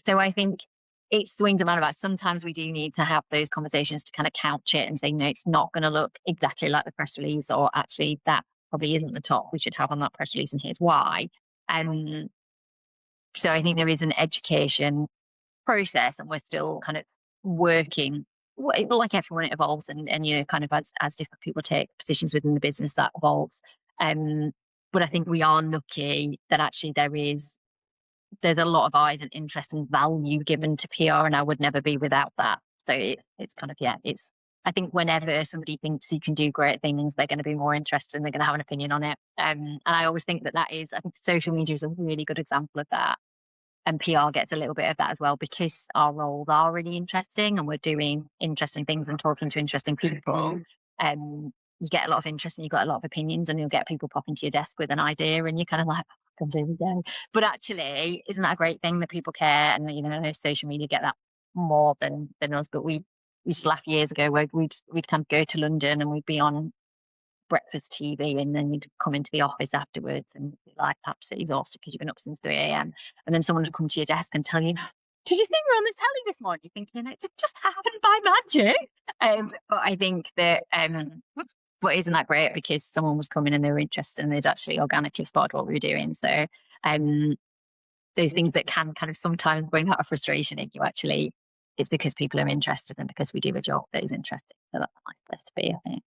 Speaker 3: So I think it swings around about. Sometimes we do need to have those conversations to kind of couch it and say, no, it's not going to look exactly like the press release, or actually that probably isn't the top we should have on that press release, and here's why. So I think there is an education process, and we're still kind of working. Like everyone, it evolves, and kind of as different people take positions within the business, that evolves. But I think we are lucky that actually there's a lot of eyes and interest and value given to PR, and I would never be without that. So it's kind of, I think whenever somebody thinks you can do great things, they're going to be more interested and they're going to have an opinion on it. And I always think I think social media is a really good example of that. And PR gets a little bit of that as well, because our roles are really interesting and we're doing interesting things and talking to interesting people. You get a lot of interest and you've got a lot of opinions, and you'll get people popping to your desk with an idea, and you're kind of like, oh, here we go. But actually, isn't that a great thing that people care? And social media get that more than us. But we used to laugh years ago where we'd kind of go to London and we'd be on breakfast TV, and then you'd come into the office afterwards and be like absolutely exhausted because you've been up since 3 a.m. And then someone would come to your desk and tell you, did you see we were on the telly this morning? You're thinking, it just happened by magic. But I think that but isn't that great, because someone was coming and they were interested and they'd actually organically spotted what we were doing. So those things that can kind of sometimes bring out a frustration in you, actually, it's because people are interested and because we do a job that is interesting. So that's a nice place to be, I think.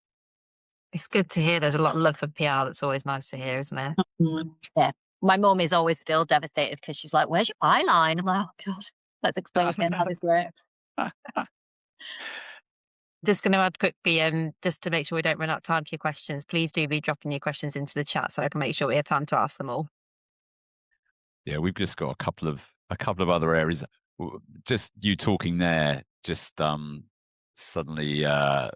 Speaker 1: It's good to hear. There's a lot of love for PR. That's always nice to hear, isn't it?
Speaker 3: Yeah. My mum is always still devastated, because she's like, where's your eyeline? I'm like, oh God, let's explain to me how this works.
Speaker 1: Just going to add quickly, just to make sure we don't run out of time to your questions, please do be dropping your questions into the chat so I can make sure we have time to ask them all.
Speaker 2: Yeah, we've just got a couple of other areas. Just you talking there, just suddenly I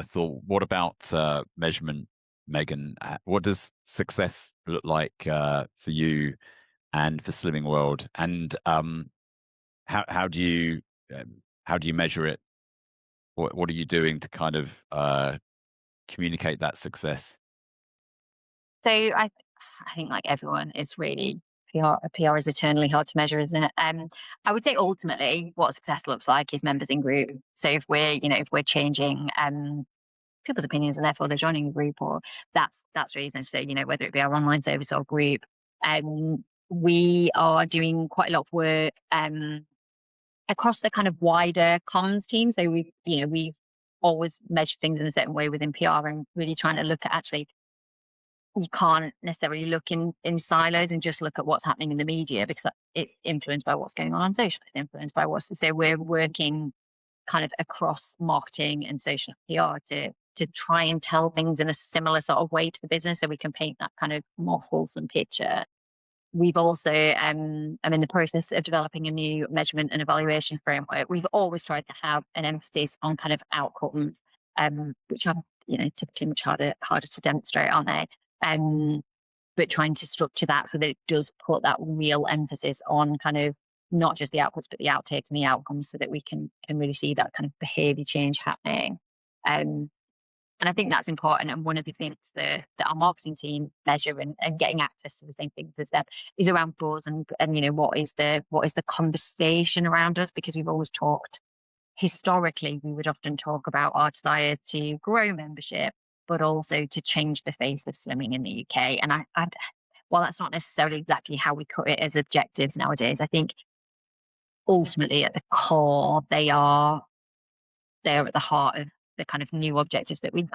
Speaker 2: thought, what about measurement, Megan? What does success look like for you and for Slimming World? And how do you measure it? What are you doing to kind of communicate that success?
Speaker 3: So I think, like everyone, it's really PR is eternally hard to measure, isn't it? I would say ultimately what success looks like is members in group. So if we're changing people's opinions and therefore they're joining a group, or that's really essential. So whether it be our online service or group, we are doing quite a lot of work across the kind of wider comms team. So we've always measured things in a certain way within PR, and really trying to look at, actually, you can't necessarily look in silos and just look at what's happening in the media, because it's influenced by what's going on social, it's influenced by so we're working kind of across marketing and social PR to try and tell things in a similar sort of way to the business, so we can paint that kind of more fulsome picture. We've also, I'm in the process of developing a new measurement and evaluation framework. We've always tried to have an emphasis on kind of outcomes, which are, typically much harder to demonstrate, aren't they? But trying to structure that so that it does put that real emphasis on kind of not just the outputs, but the outtakes and the outcomes, so that we can really see that kind of behaviour change happening. And I think that's important. And one of the things that our marketing team measure and getting access to the same things as them is around buzz and what is the conversation around us, because we've always talked, historically, we would often talk about our desire to grow membership, but also to change the face of slimming in the UK. And while that's not necessarily exactly how we cut it as objectives nowadays, I think ultimately at the core, they're at the heart of the kind of new objectives that we've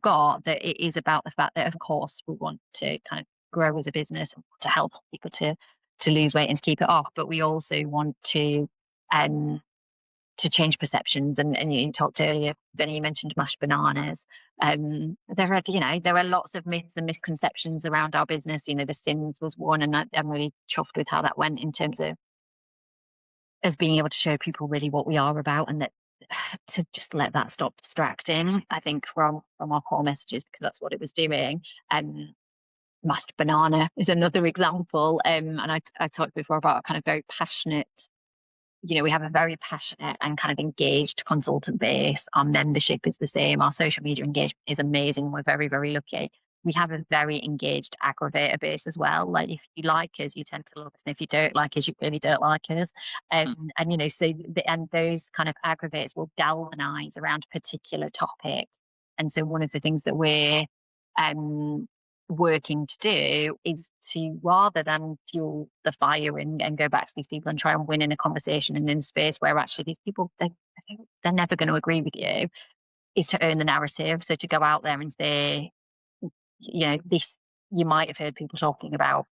Speaker 3: got. That it is about the fact that, of course, we want to kind of grow as a business and to help people to lose weight and to keep it off, but we also want to change perceptions. And you talked earlier, Vinny, you mentioned mashed bananas. There are lots of myths and misconceptions around our business. The Sims was one, and I'm really chuffed with how that went in terms of us being able to show people really what we are about, and that to just let that stop distracting, I think, from our core messages, because that's what it was doing. Mashed banana is another example. And I talked before about a kind of very passionate, we have a very passionate and kind of engaged consultant base. Our membership is the same. Our social media engagement is amazing. We're very, very lucky. We have a very engaged aggregator base as well. Like, if you like us, you tend to love us, and if you don't like us, you really don't like us. And those kind of aggregators will galvanize around particular topics. And so one of the things that we're working to do is to, rather than fuel the fire and go back to these people and try and win in a conversation and in a space where actually these people, they're never going to agree with you, is to earn the narrative. So to go out there and say, this, you might have heard people talking about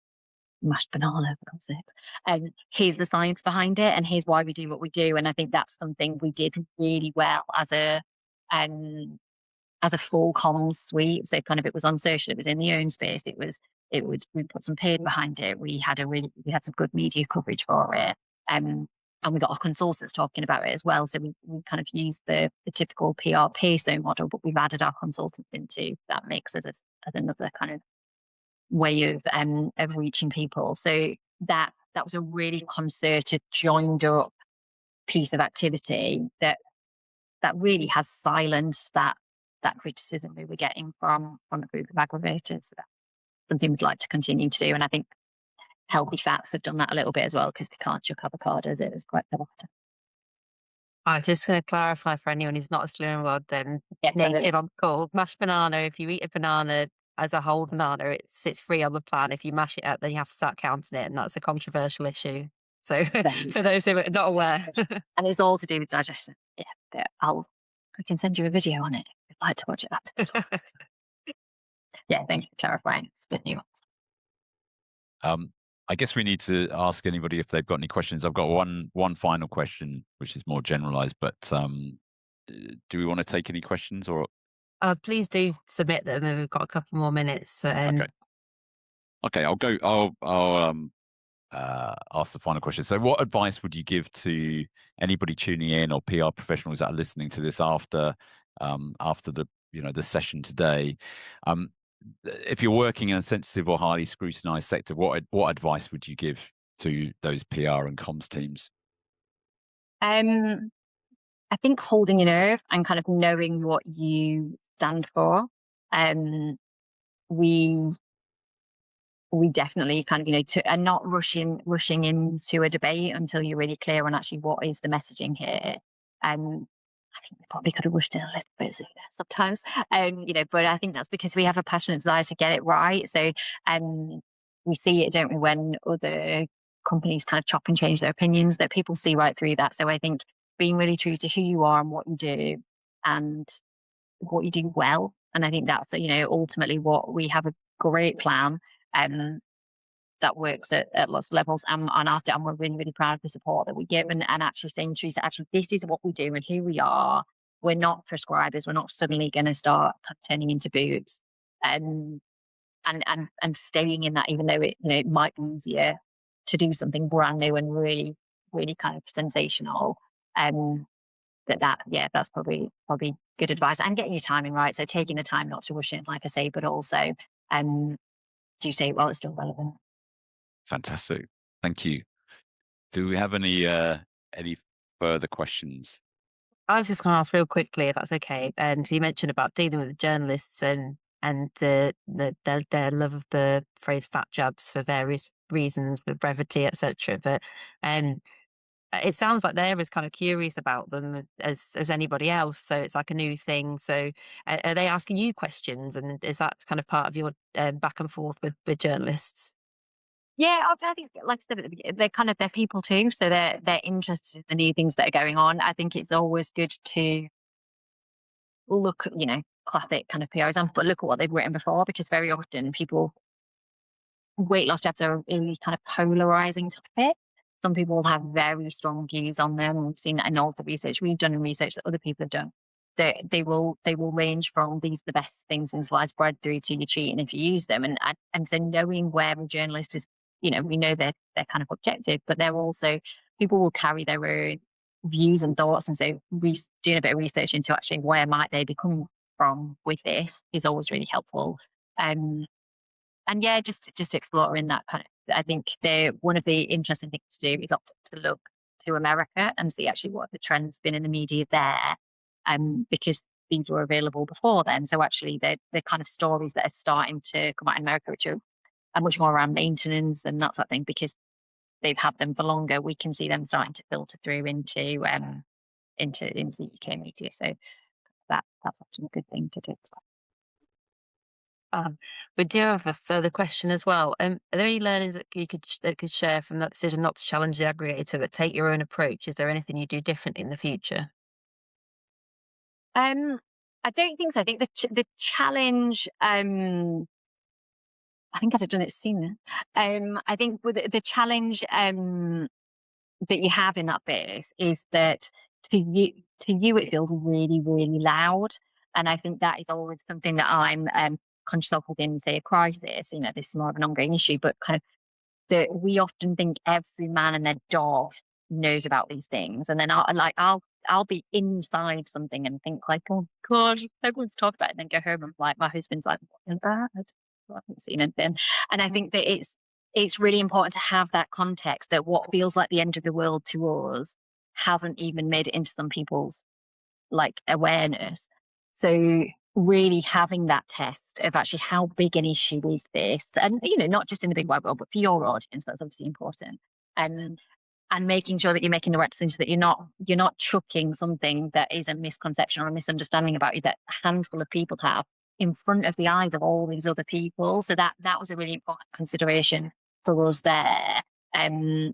Speaker 3: mashed banana, for God's sakes, and here's the science behind it, and here's why we do what we do. And I think that's something we did really well as a full comms suite. So kind of, it was on social, it was in the own space, we put some paid behind it, we had some good media coverage for it, and we got our consultants talking about it as well. So we kind of used the typical PR peso model, but we've added our consultants into that mix as another kind of way of reaching people. So that was a really concerted, joined up piece of activity that really has silenced that criticism we were getting from a group of aggregators. So that's something we'd like to continue to do. And I think Healthy Fats have done that a little bit as well, because they can't chuck avocados. It is quite often.
Speaker 1: I'm just going to clarify for anyone who's not a Slimming World native on the call. Mashed banana, if you eat a banana as a whole banana, it sits free on the plan. If you mash it up, then you have to start counting it, and that's a controversial issue. So for those who are not aware.
Speaker 3: And it's all to do with digestion. Yeah, I can send you a video on it if you'd like to watch it after. Yeah, thank you for clarifying. It's a bit nuanced.
Speaker 2: I guess we need to ask anybody if they've got any questions. I've got one final question, which is more generalized, but do we want to take any questions, or?
Speaker 1: Please do submit them, and we've got a couple more minutes.
Speaker 2: Okay, I'll ask the final question. So what advice would you give to anybody tuning in, or PR professionals that are listening to this after the the session today? If you're working in a sensitive or highly scrutinized sector, what advice would you give to those PR and comms teams?
Speaker 3: I think holding your nerve and kind of knowing what you stand for. We definitely kind of, and not rushing into a debate until you're really clear on actually what is the messaging here. I think we probably could have rushed in a little bit sooner sometimes, but I think that's because we have a passionate desire to get it right. So we see it, don't we, when other companies kind of chop and change their opinions, that people see right through that. So I think being really true to who you are and what you do and what you do well. And I think that's, ultimately what we have, a great plan. that works at lots of levels, and we're really, really proud of the support that we give, and actually staying true to actually this is what we do and who we are. We're not prescribers. We're not suddenly going to start turning into Boots, and staying in that, even though it might be easier to do something brand new and really, really kind of sensational. That's probably good advice, and getting your timing right. So taking the time not to rush it, like I say, but also do say it while it's still relevant.
Speaker 2: Fantastic. Thank you. Do we have any further questions?
Speaker 1: I was just going to ask real quickly, if that's okay. So you mentioned about dealing with the journalists and their love of the phrase "fat jabs" for various reasons, for brevity, etc. But it sounds like they're as kind of curious about them as anybody else. So it's like a new thing. So are they asking you questions, and is that kind of part of your back and forth with journalists?
Speaker 3: Yeah, I think, like I said, they're people too, so they're interested in the new things that are going on. I think it's always good to look, classic kind of PR example, but look at what they've written before, because very often weight loss jabs are a really kind of polarizing topic. Some people will have very strong views on them, and we've seen that in all the research we've done and research that other people have done. They will range from these the best things in sliced bread through to you're cheating if you use them, and so knowing where a journalist is, we know they're kind of objective, but they're also, people will carry their own views and thoughts, and so doing a bit of research into actually where might they be coming from with this is always really helpful. And yeah, just exploring that kind of, I think one of the interesting things to do is often to look to America and see actually what the trend's been in the media there, because these were available before then. So actually the kind of stories that are starting to come out in America, which are much more around maintenance and that sort of thing, because they've had them for longer, we can see them starting to filter through into the UK media. So that's often a good thing to do as well.
Speaker 1: We do have a further question as well. Are there any learnings that you could share from that decision not to challenge the aggregator but take your own approach? Is there anything you do differently in the future?
Speaker 3: I don't think so. I think the challenge, I think I'd have done it sooner. I think with the challenge that you have in that base is that to you it feels really, really loud, and I think that is always something that I'm conscious of within, say, a crisis. This is more of an ongoing issue, but kind of that we often think every man and their dog knows about these things, and then I'll be inside something and think like, oh God, everyone's talking about it, and then go home and like my husband's like, what about it? I haven't seen anything. And I think that it's really important to have that context, that what feels like the end of the world to us hasn't even made it into some people's like awareness. So really having that test of actually how big an issue is this, and not just in the big wide world, but for your audience, that's obviously important. And making sure that you're making the right decision, so that you're not chucking something that is a misconception or a misunderstanding about you that a handful of people have in front of the eyes of all these other people. So that was a really important consideration for us there. And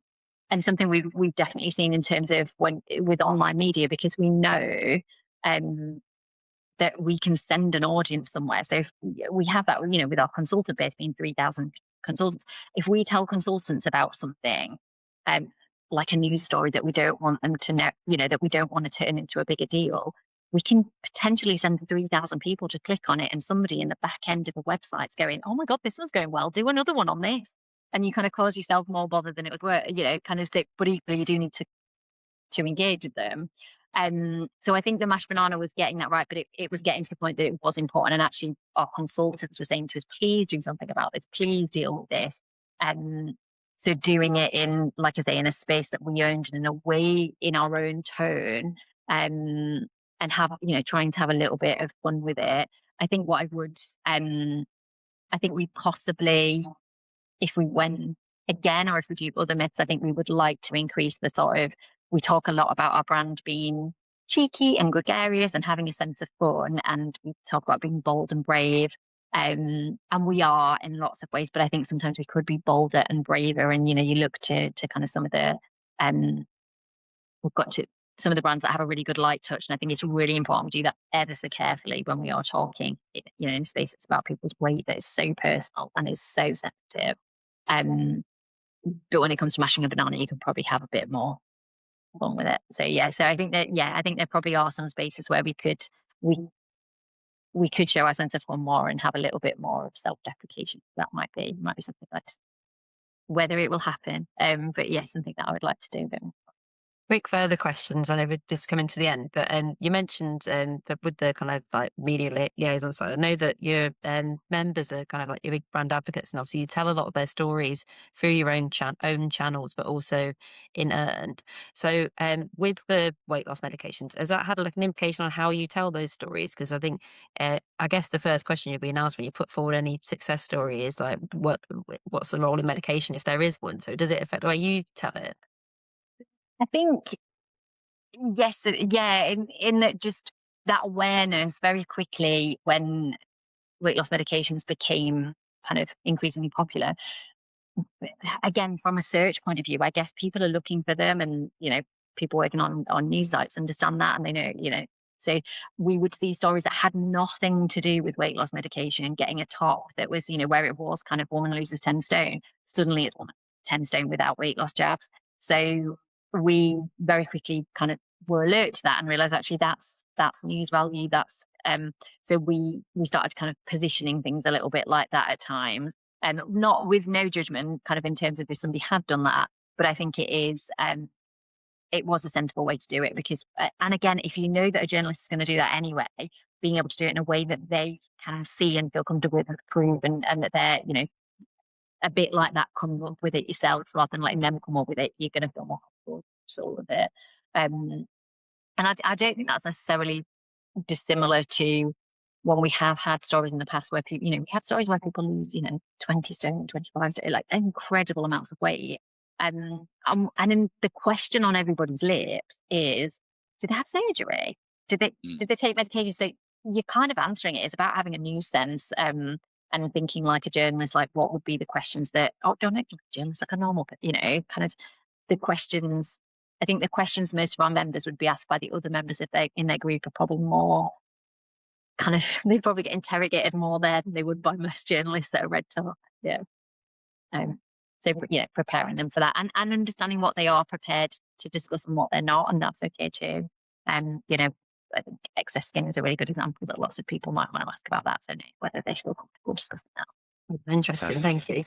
Speaker 3: something we've definitely seen in terms of with online media, because we know that we can send an audience somewhere. So if we have that, with our consultant base being 3,000 consultants, if we tell consultants about something, like a news story that we don't want them to know, that we don't want to turn into a bigger deal, we can potentially send 3,000 people to click on it, and somebody in the back end of a website's going, oh my God, this one's going well, do another one on this. And you kind of cause yourself more bother than it was worth, kind of stick, but equally you do need to engage with them. So I think the mashed banana was getting that right, but it was getting to the point that it was important. And actually our consultants were saying to us, please do something about this, please deal with this. So doing it in, like I say, in a space that we owned and in a way, in our own tone, and have, trying to have a little bit of fun with it. I think what I would, I think we possibly, if we went again, or if we do other myths, I think we would like to increase the sort of, we talk a lot about our brand being cheeky and gregarious and having a sense of fun, and we talk about being bold and brave. And we are in lots of ways, but I think sometimes we could be bolder and braver. And, you look to kind of some of the, we've got to some of the brands that have a really good light touch. And I think it's really important we do that ever so carefully when we are talking, in a space that's about people's weight, that is so personal and is so sensitive. But when it comes to mashing a banana, you can probably have a bit more fun with it. So yeah, so I think there probably are some spaces where we could show our sense of fun more and have a little bit more of self-deprecation. That might be something that, whether it will happen, but yeah, something that I would like to do a bit more.
Speaker 1: Quick further questions. I know we're just coming to the end, but you mentioned that with the kind of like media liaison side, I know that your members are kind of like your big brand advocates, and obviously you tell a lot of their stories through your own channels, but also in earned. So with the weight loss medications, has that had like an implication on how you tell those stories? Because I think I guess the first question you're being asked when you put forward any success story is like, what's the role in medication if there is one? So does it affect the way you tell it?
Speaker 3: I think yes, yeah, in that, just that awareness very quickly when weight loss medications became kind of increasingly popular. Again, from a search point of view, I guess people are looking for them, and people working on news sites understand that, and they know. So we would see stories that had nothing to do with weight loss medication getting a top that was, where it was kind of woman loses 10 stone, suddenly it's woman 10 stone without weight loss jabs. So we very quickly kind of were alert to that and realized actually that's news value. That's so we started kind of positioning things a little bit like that at times, and not with no judgment, kind of in terms of if somebody had done that, but I think it was a sensible way to do it because, and again, if you know that a journalist is going to do that anyway, being able to do it in a way that they can see and feel comfortable with and approve, and that they're, a bit like that, come up with it yourself rather than letting them come up with it, you're going to feel more comfortable with all of it. And I don't think that's necessarily dissimilar to when we have had stories in the past where people, we have stories where people lose, 20 stone, 25 stone, like incredible amounts of weight. And then the question on everybody's lips is, did they have surgery? Did they take medication? So you're kind of answering it. It's about having a news sense, and thinking like a journalist, like what would be the questions that, don't act like a journalist, like a normal, kind of the questions. I think the questions most of our members would be asked by the other members if they in their group are probably more kind of, they probably get interrogated more there than they would by most journalists that are red top. Yeah. So preparing them for that and understanding what they are prepared to discuss and what they're not, and that's okay too. I think excess skin is a really good example that lots of people might want to ask about that. So whether they feel comfortable discussing that.
Speaker 1: Interesting. Thank you.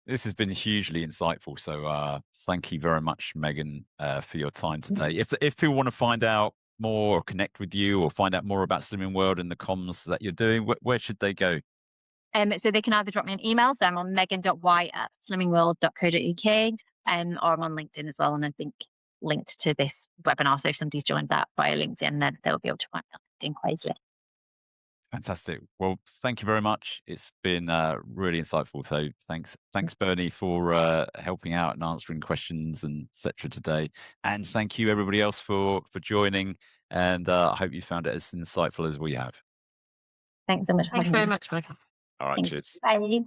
Speaker 2: This has been hugely insightful. So thank you very much, Megan, for your time today. If people want to find out more or connect with you or find out more about Slimming World and the comms that you're doing, where should they go?
Speaker 3: So they can either drop me an email. So I'm on megan.white@slimmingworld.co.uk, or I'm on LinkedIn as well. And I think linked to this webinar. So if somebody's joined that via LinkedIn, then they'll be able to find out LinkedIn quite easily.
Speaker 2: Fantastic. Well, thank you very much. It's been really insightful. So thanks, Bernie, for helping out and answering questions and etc. today. And thank you everybody else for joining. And I hope you found it as insightful as we have.
Speaker 3: Thanks so much.
Speaker 1: Thanks very much, Michael.
Speaker 2: All right,
Speaker 3: Thanks.
Speaker 2: cheers.
Speaker 3: Bye.